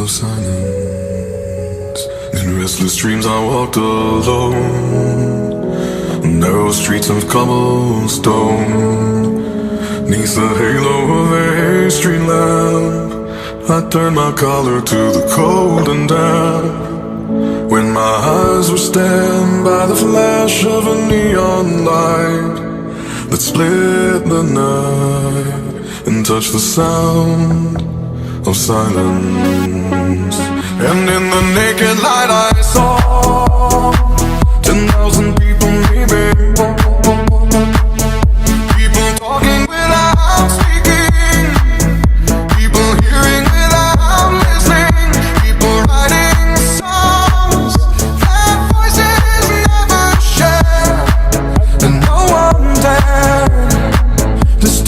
of silence. In restless dreams I walked alone, narrow streets of cobblestone. 'Neath the halo of a street lamp, I turned my collar to the cold and damp. When my eyes were stabbed by the flash of a neon light that split the night and touched the sound of silence. And in the naked light I saw